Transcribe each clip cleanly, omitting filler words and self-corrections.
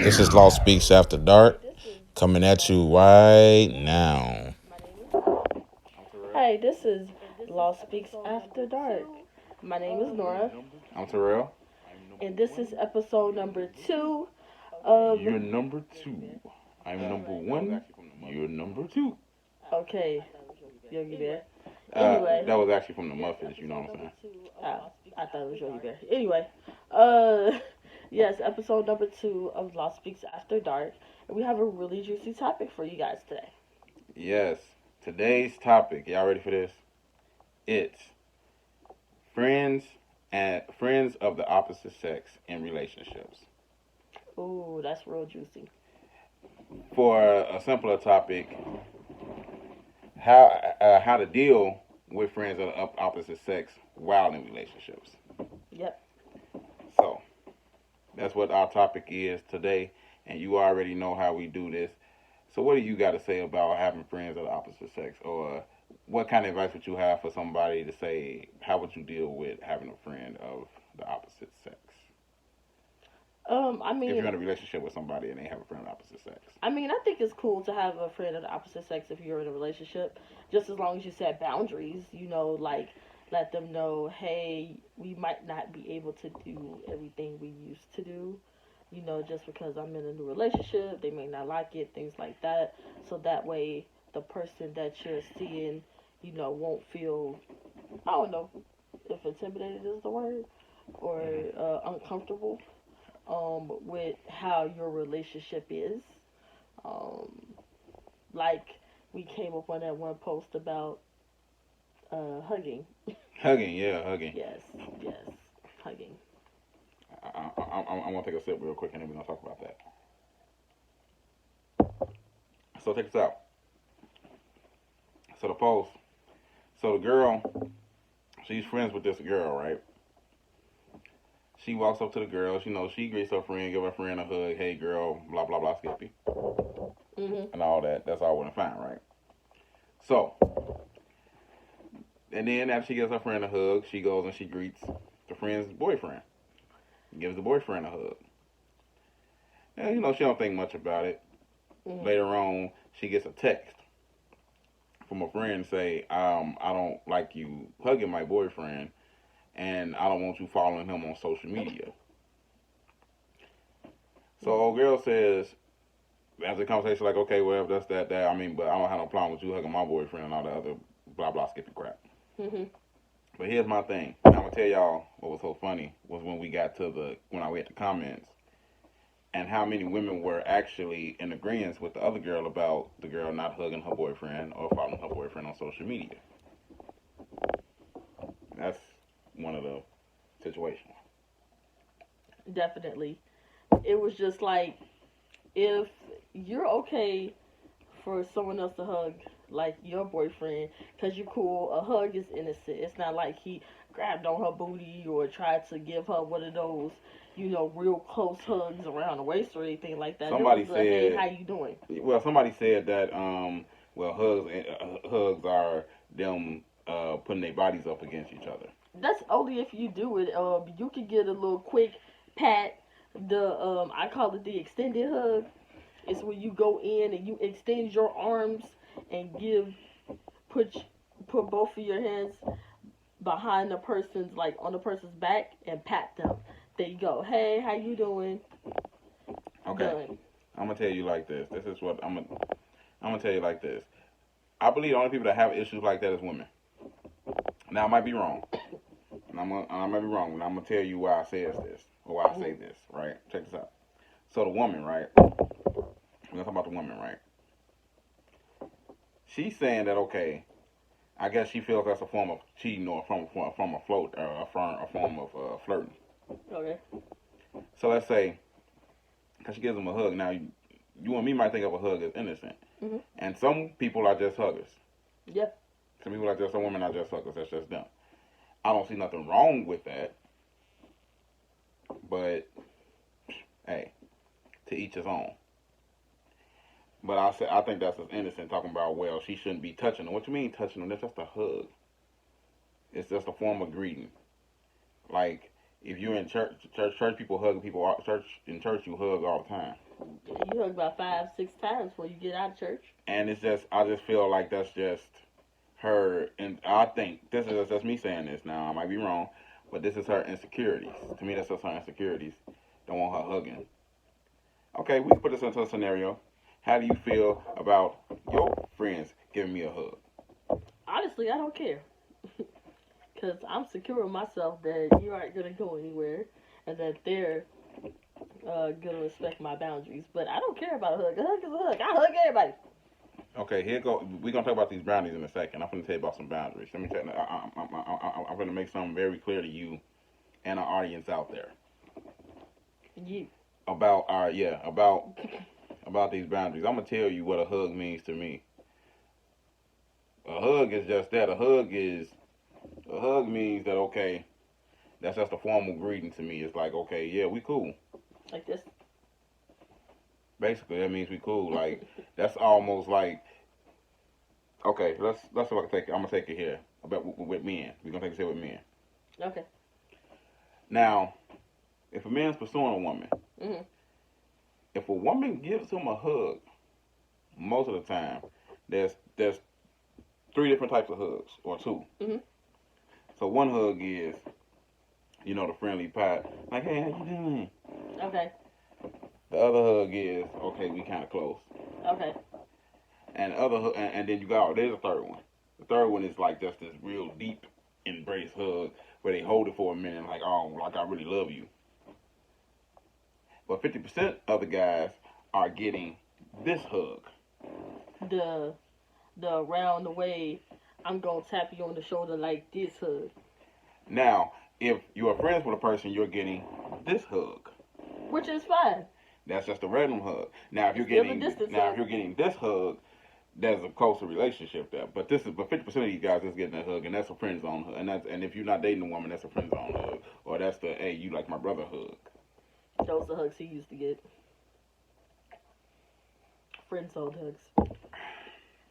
This is Law Speaks After Dark, coming at you right now. Hi, this is Law Speaks After Dark. My name is Nora, I'm Terrell. and this is episode number 2 of. You're number two. I'm number one. You're number two. Okay, Yogi Bear. Anyway, That was actually from the Muffins, you know what I'm saying? I thought it was Yogi Bear. Anyway, uh, yes, episode number 2 of Law Speaks After Dark, and we have a really juicy topic for you guys today. Yes. Today's topic, y'all ready for this? It's friends and friends of the opposite sex in relationships. Ooh, that's real juicy. For a simpler topic, how to deal with friends of the opposite sex while in relationships. Yep. So that's what our topic is today, and you already know how we do this. So what do you got to say about having friends of the opposite sex, or what kind of advice would you have for somebody to say how would you deal with having a friend of the opposite sex? I If you're mean, in a relationship with somebody and they have a friend of the opposite sex. I think it's cool to have a friend of the opposite sex if you're in a relationship, just as long as you set boundaries. Like let them know, hey, we might not be able to do everything we used to do. Just because I'm in a new relationship, they may not like it, things like that. So that way, the person that you're seeing, won't feel, I don't know if intimidated is the word, or uncomfortable with how your relationship is. Um, like we came up on that one post about hugging. Hugging, yeah, hugging. Yes, yes, hugging. I'm gonna take a sip real quick and then we're gonna talk about that. So take this out. So the post. So the girl, she's friends with this girl, right? She walks up to the girl. She greets her friend, give her friend a hug. Hey, girl, blah blah blah, Skippy, Mhm. and all that. That's all well and fine, right? So, and then after she gives her friend a hug, she goes and she greets the friend's boyfriend. Gives the boyfriend a hug. And she don't think much about it. Mhm. Later on, she gets a text from a friend say, I don't like you hugging my boyfriend, and I don't want you following him on social media. So old girl says, after the conversation, like, okay, well, if that's that, I mean, but I don't have no problem with you hugging my boyfriend and all the other blah blah skippy crap. Mhm. But here's my thing. I'm gonna tell y'all what was so funny was when we got to when I read the comments and how many women were actually in agreement with the other girl about the girl not hugging her boyfriend or following her boyfriend on social media. That's one of the situations. Definitely. It was just like if you're okay for someone else to hug like your boyfriend because you're cool, a hug is innocent. It's not like he grabbed on her booty or tried to give her one of those, real close hugs around the waist or anything like that. It was Somebody a hey, said, how you doing? well, somebody said that, well, hugs are them putting their bodies up against each other. That's only if you do it. You can get a little quick pat. I call it the extended hug. It's when you go in and you extend your arms and put put both of your hands behind the person's like on the person's back and pat them. There you go. Hey, how you doing? Okay, Done. I'm gonna tell you like this. This is what I'm gonna tell you like this. I believe the only people that have issues like that is women. Now I might be wrong. I might be wrong, and I'm gonna tell you why I say this or why I say this. Right? Check this out. So the woman, right? We're gonna talk about the woman, right? She's saying that okay. I guess she feels that's a form of cheating or from a float or a form of flirting. Okay. So let's say, because she gives him a hug. Now you and me might think of a hug as innocent, Mhm. and some people are just huggers. Yep. Some women are just huggers. That's just them. I don't see nothing wrong with that, but hey, to each his own. But I think that's as innocent talking about well she shouldn't be touching them. What you mean touching them? That's just a hug. It's just a form of greeting. Like If you're in church people hug people. In church, you hug all the time. You hug about 5, 6 times before you get out of church. And it's just, I just feel like that's just her, and I think this is just me saying this now. I might be wrong, but this is her insecurities. To me, that's just her insecurities. Don't want her hugging. Okay, we can put this into a scenario. How do you feel about your friends giving me a hug? Honestly, I don't care. Because I'm secure in myself that you aren't going to go anywhere and that they're going to respect my boundaries. But I don't care about a hug. A hug is a hug. I hug everybody. Okay, here go. We're gonna talk about these boundaries in a second. I'm gonna tell you about some boundaries. Let me tell you. I'm gonna make something very clear to you and our audience out there You. about our about these boundaries. I'm gonna tell you what a hug means to me. A hug is just that. A hug means that, okay, that's just a formal greeting to me. It's like, okay, yeah, we cool. Like this. Basically, that means we cool. Like, that's almost like, okay, let's see if I can take it. I'm gonna take it here about with men. We're gonna take it here with men. Okay. Now, if a man's pursuing a woman, Mm-hmm. if a woman gives him a hug, most of the time, there's 3 different types of hugs or 2. Mm-hmm. So one hug is, the friendly pat, like, hey, how you doing? Okay. The other hug is, okay, we kind of close. Okay. And and then you got, there's a third one. The third one is like just this real deep embrace hug where they hold it for a minute, like, oh, like I really love you. But 50% of the guys are getting this hug. The around the way, I'm going to tap you on the shoulder like this hug. Now, if you are friends with a person, you're getting this hug. Which is fine. That's just a random hug. Now, if you're Still a getting distance now hug. if you're getting this hug, there's a closer relationship there. But 50% of these guys is getting that hug, and that's a friend zone hug. And if you're not dating a woman, that's a friend zone hug, or that's the, hey, you like my brother hug. Those are the hugs he used to get. Friend zone hugs.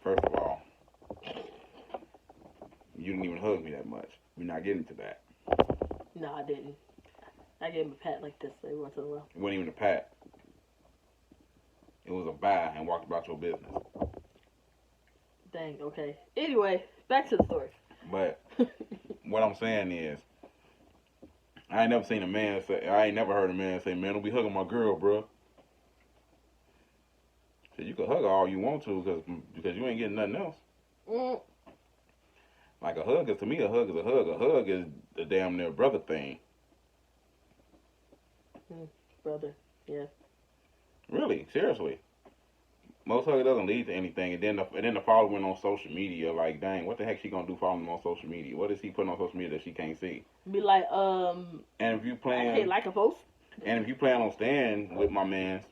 First of all, you didn't even hug me that much. We're not getting to that. No, I didn't. I gave him a pat like this every once in a while. It wasn't even a pat. It was a bye and walked about your business. Dang, okay. Anyway, back to the story. But what I'm saying is, I ain't never heard a man say, man, don't be hugging my girl, bro. So you can hug her all you want to because you ain't getting nothing else. Mm. Like a hug is, to me, a hug is a hug. A hug is the damn near brother thing. Brother, yeah. Really, seriously. Most hug doesn't lead to anything, and then the following on social media, like, dang, what the heck she gonna do following him on social media? What is he putting on social media that she can't see? Be like, And if you I plan, can't like a post. and if you plan on staying with my man's,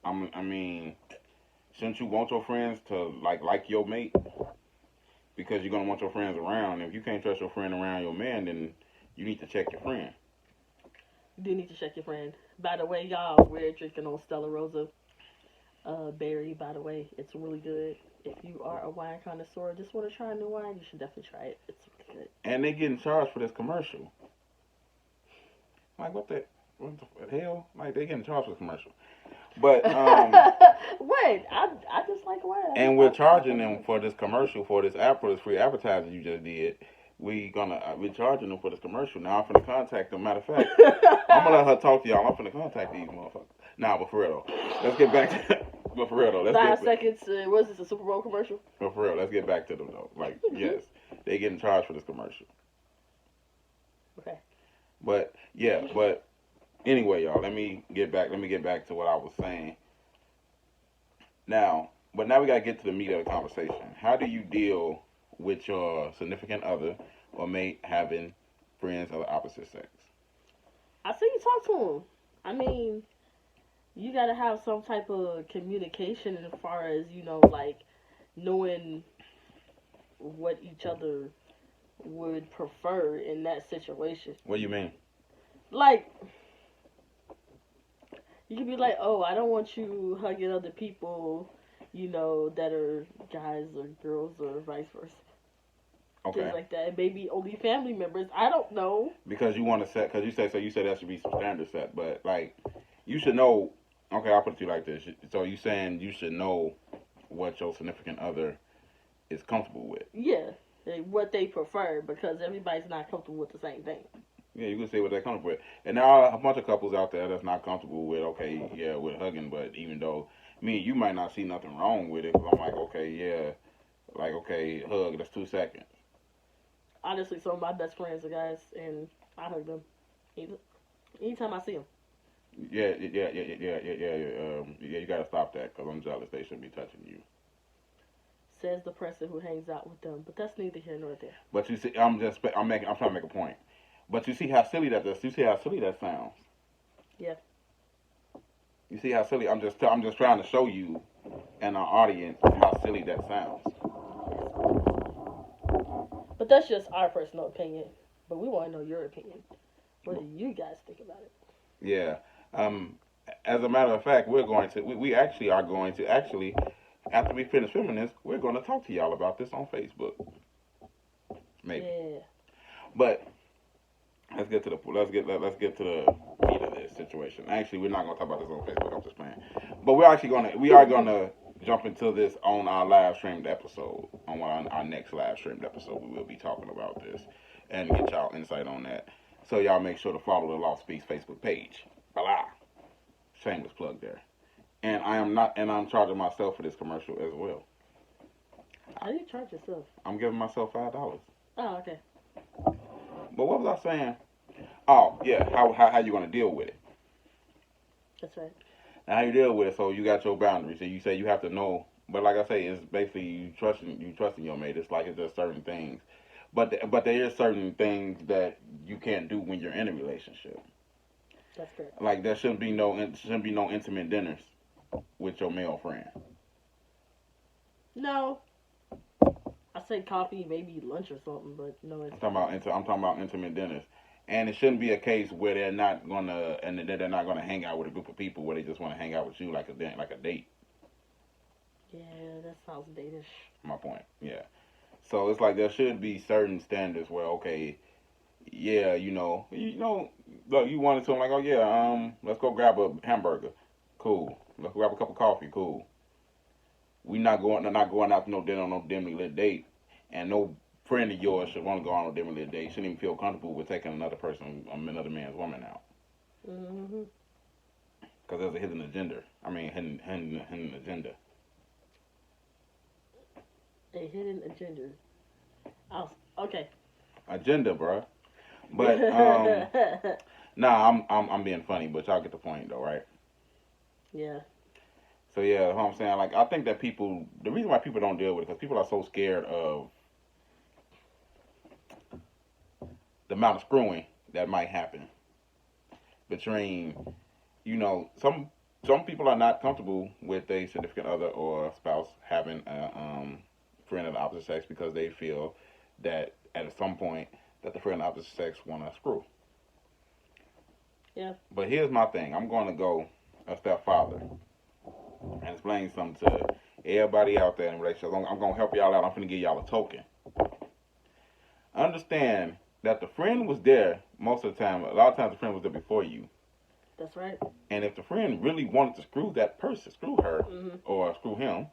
I mean, shouldn't you want your friends to like your mate? Because you're gonna want your friends around. If you can't trust your friend around your man, then you need to check your friend. You do need to check your friend. By the way, y'all, we're drinking on Stella Rosa berry. By the way, it's really good. If you are a wine connoisseur, just want to try a new wine, you should definitely try it. It's really good. And they getting charged for this commercial. Like what the hell? Like they getting charged for this commercial. But Wait, I just like wine. and we're charging them for this commercial, for this free advertising you just did. We're charging them for this commercial. Now I'm finna contact them. Matter of fact, I'm gonna let her talk to y'all. I'm finna contact these motherfuckers. Nah, but for real though, let's get back to. But for real though, let's 5 seconds. Was this a Super Bowl commercial? But for real, let's get back to them though. Like, yes, they getting charged for this commercial. Okay. But anyway, y'all, let me get back to what I was saying. Now we gotta get to the meat of the conversation. How do you deal with your significant other or mate having friends of the opposite sex? I see you talk to him. I mean, you gotta have some type of communication as far as, like knowing what each other would prefer in that situation. What do you mean? Like, you could be like, oh, I don't want you hugging other people, that are guys or girls or vice versa. Okay. Things like that. Maybe only family members. I don't know. Because you want to set, because you say so. You say that should be some standard set, but like you should know. Okay, I'll put it to you like this. So you saying you should know what your significant other is comfortable with. Yeah, what they prefer because everybody's not comfortable with the same thing. Yeah, you can say what they're comfortable with. And there are a bunch of couples out there that's not comfortable with, okay, yeah, with hugging, but even though me and you might not see nothing wrong with it, 'cause I'm like, okay, yeah, like, okay, hug, that's 2 seconds. Honestly, some of my best friends are guys, and I hug them anytime I see them. Yeah, you gotta stop that, because I'm jealous. They shouldn't be touching you. Says the person who hangs out with them, but that's neither here nor there. But you see, I'm trying to make a point. But you see how silly that does. You see how silly that sounds. Yeah. You see how silly. I'm just trying to show you and our audience how silly that sounds. But that's just our personal opinion. But we want to know your opinion. What do you guys think about it? Yeah. As a matter of fact, we actually are going to after we finish filming this, we're going to talk to y'all about this on Facebook. Maybe. Yeah. But let's get to the meat of this situation. Actually, we're not going to talk about this on Facebook. I'm just playing. But we are going to jump into this on our live streamed episode. On our next live streamed episode, we will be talking about this and get y'all insight on that. So y'all make sure to follow the Law Speaks Facebook page. Blah. Shameless plug there. And I'm charging myself for this commercial as well. How do you charge yourself? I'm giving myself $5. Oh, okay. But what was I saying? Oh, yeah, how you gonna deal with it? That's right. Now how you deal with it, so you got your boundaries. So you say you have to know, but like I say, it's basically you trusting your mate. It's like it's just certain things. But there is certain things that you can't do when you're in a relationship. That's correct. Like there shouldn't be no intimate dinners with your male friend. No. I say coffee, maybe lunch or something, but no. I'm talking about intimate dinners, and it shouldn't be a case where they're not gonna hang out with a group of people where they just want to hang out with you like a date. Yeah, that sounds datish. My point. Yeah. So it's like there should be certain standards where okay, yeah, look, you wanted to, I'm like, oh yeah, let's go grab a hamburger, cool. Let's grab a cup of coffee, cool. We not going out to no dinner on no dimly lit date, and no friend of yours should want to go on a dimly lit date. Shouldn't even feel comfortable with taking another man's woman out. Mhm. Because there's a hidden agenda. I mean, hidden agenda. A hidden agenda. Okay. Agenda, bro. But I'm being funny, but y'all get the point though, right? Yeah. So yeah, what I'm saying, like I think that the reason why people don't deal with it, because people are so scared of the amount of screwing that might happen between, some people are not comfortable with a significant other or spouse having a friend of the opposite sex because they feel that at some point that the friend of the opposite sex want to screw. Yeah. But here's my thing. I'm going to go a step farther and explain something to everybody out there in relationships. I'm going to help y'all out. I'm going to give y'all a token. Understand that the friend was there most of the time. A lot of times the friend was there before you. That's right. And if the friend really wanted to screw that person, screw her, or screw him,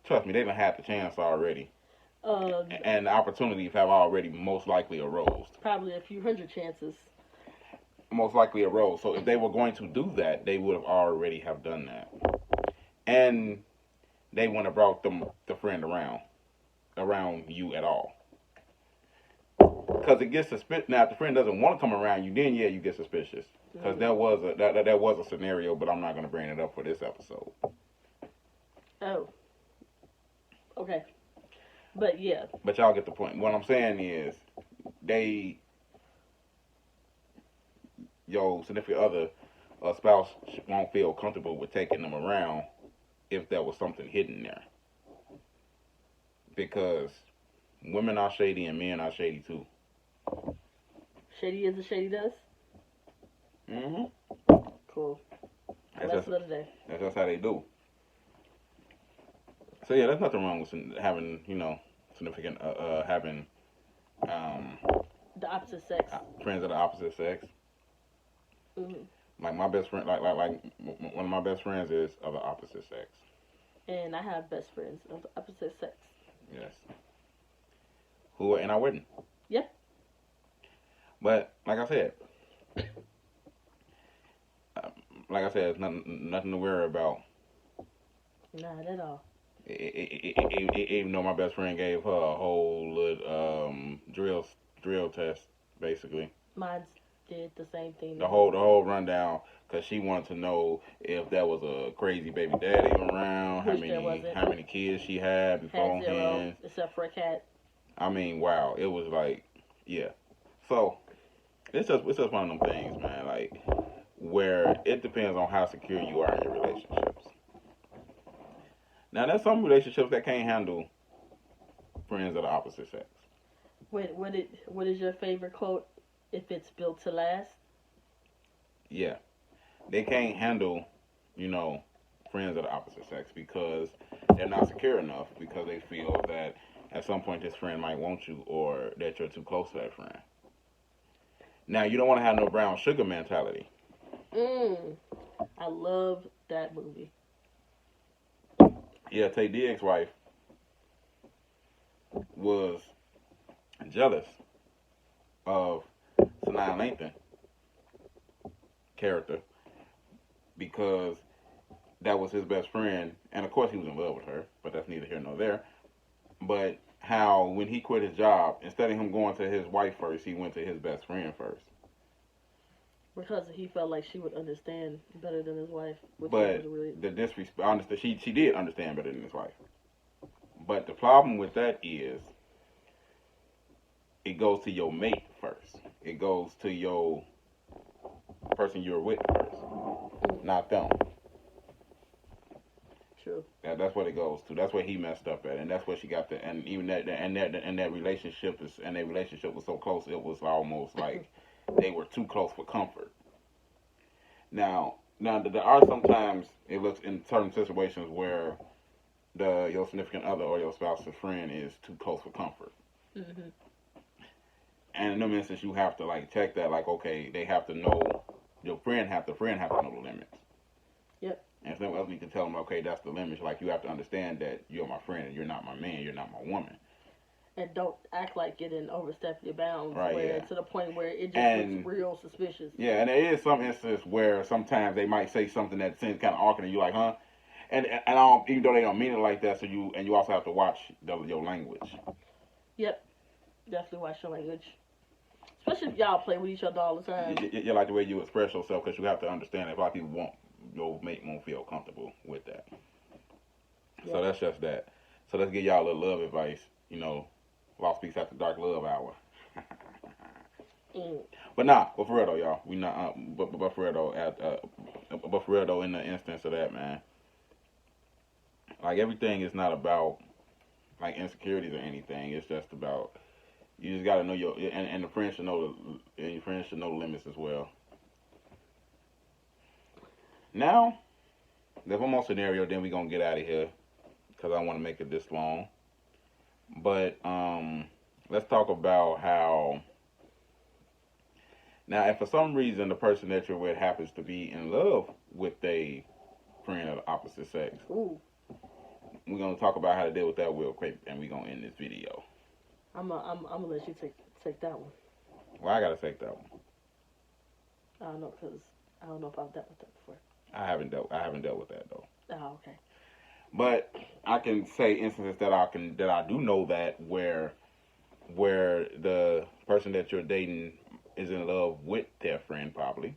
trust me, they done had the chance already. And the opportunities have already most likely arose. Probably a few hundred chances. Most likely arose. So if they were going to do that, they would have already have done that. And they wouldn't have brought the friend around you at all. Because it gets suspicious. Now, if the friend doesn't want to come around you, then yeah, you get suspicious. Because there was a scenario, but I'm not going to bring it up for this episode. Oh. Okay. But yeah. But y'all get the point. What I'm saying is, your significant other or spouse won't feel comfortable with taking them around if there was something hidden there. Because women are shady and men are shady too. Shady is as shady does? Mm-hmm. Cool. That's just how they do. So yeah, there's nothing wrong with having, significant having um, The opposite sex. friends of the opposite sex. Hmm. Like my best friend, like one of my best friends is of the opposite sex. And I have best friends of the opposite sex. Yes, who were in our wedding. Yep. But um, like I said, it's nothing to worry about. Not at all. Even though my best friend gave her a whole little drill test, basically Mine did the same thing. the whole rundown, because she wanted to know if that was a crazy baby daddy around, Which there wasn't. how many kids she had Had zero, beforehand. except for a cat. I mean, wow, it was like, yeah. So it's just one of them things, man. Like, where it depends on how secure you are in your relationships. Now, there's some relationships that can't handle friends of the opposite sex. What is your favorite quote? If it's built to last. Yeah, they can't handle, you know, friends of the opposite sex because they're not secure enough, because they feel that at some point this friend might want you, or that you're too close to that friend. Now, you don't want to have no brown sugar mentality. I love that movie. Yeah, Tay Diggs' wife was jealous of Sanaa Lathan character because that was his best friend, and of course he was in love with her, but that's neither here nor there. But how when he quit his job, instead of him going to his wife first, he went to his best friend first. Because he felt like she would understand better than his wife. Which But was really... the disrespect, honestly, she did understand better than his wife. But the problem with that is, it goes to your mate first. It goes to your person you're with first, not them. True. That's what it goes to. That's where he messed up at, and that's where she got the. And even that relationship their relationship was so close. It was almost like they were too close for comfort. Now there are sometimes it looks in certain situations where your significant other or your spouse's friend is too close for comfort. Mm-hmm. And in them instances, you have to like check that. Like, okay, they have to know. The friend have to know the limits. Yep. And if else you can tell them, okay, that's the limits. Like, you have to understand that you're my friend and you're not my man. You're not my woman. And don't act like it and overstep your bounds, Right, where yeah. To the point where it just And- looks real suspicious. Yeah, and there is some instances where sometimes they might say something that seems kind of awkward, and you're like, huh? And I don't, even though they don't mean it like that, so you also have to watch your language. Yep. Definitely watch your language. Especially if y'all play with each other all the time. You like the way you express yourself, because you have to understand that a lot of people your mate won't feel comfortable with that. Yeah. So that's just that. So let's give y'all a little love advice. Law Speaks After Dark Love Hour. But but for real though, y'all, we not. But for real though, in the instance of that, man, like everything is not about like insecurities or anything. It's just about you just gotta know and the friends should know your friends should know the limits as well. Now, there's one more scenario, then we gonna get out of here because I want to make it this long. But let's talk about how. Now, if for some reason the person that you're with happens to be in love with a friend of the opposite sex, Ooh. we're gonna talk about how to deal with that real quick, and we're gonna end this video. I'm gonna let you take that one. Well, I gotta take that one. I don't know, because I don't know if I've dealt with that before. I haven't dealt with that though. Oh, okay. But I can say instances that I do know that where the person that you're dating is in love with their friend probably,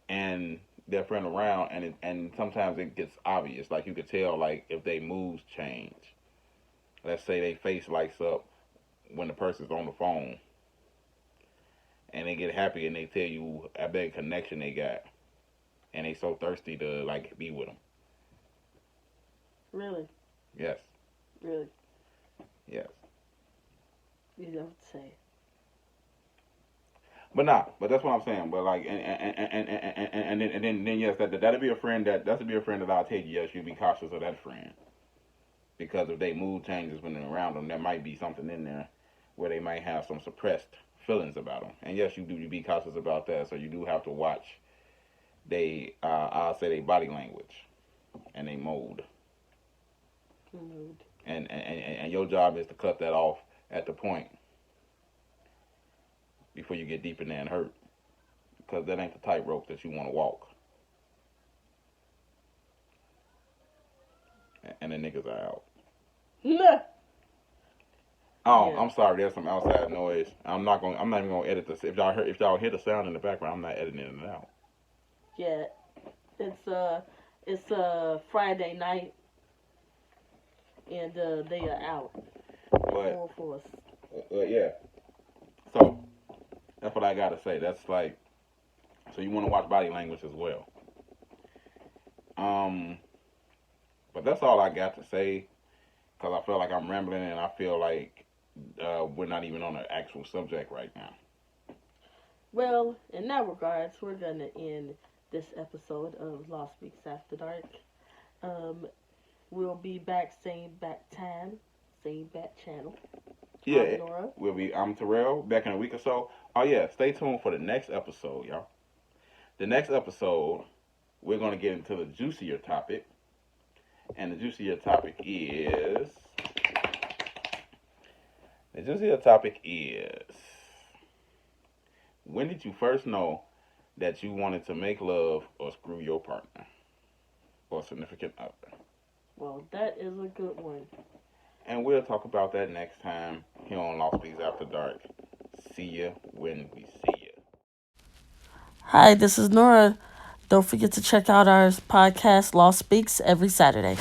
and their friend around, and sometimes it gets obvious. Like you could tell, like if they moods change. Let's say they face lights up when the person's on the phone, and they get happy and they tell you a big connection they got, and they so thirsty to like be with them. Really? Yes. Really? Yes. You don't say. But that's what I'm saying. But like, and then yes, that'll be a friend that'll be a friend that I'll tell you. Yes, you be cautious of that friend. because if they mood changes when they're around them, there might be something in there where they might have some suppressed feelings about them. And yes, you be cautious about that. So you do have to watch I'll say they body language and they mold. Mood. And your job is to cut that off at the point before you get deep in there and hurt, because that ain't the tightrope that you want to walk. And the niggas are out. Nah. Oh, Yeah. I'm sorry. There's some outside noise. I'm not even gonna edit this. If y'all hear the sound in the background, I'm not editing it out. Yeah. It's Friday night, and they are out. But Full force. yeah. So that's what I gotta say. That's like, so you want to watch body language as well. But that's all I got to say, because I feel like I'm rambling and I feel like we're not even on the actual subject right now. Well, in that regards, we're gonna end this episode of Lost Weeks After Dark. We'll be back, same back time, same back channel. Yeah, Nora. I'm Terrell, back in a week or so. Oh yeah, stay tuned for the next episode, y'all. The next episode, we're gonna get into the juicier topic, and the juicier topic is when did you first know that you wanted to make love or screw your partner or significant other? Well, that is a good one. And we'll talk about that next time here on Lost Weeks After Dark. See ya when we see ya. Hi, this is Nora. Don't forget to check out our podcast, Lost Speaks, every Saturday.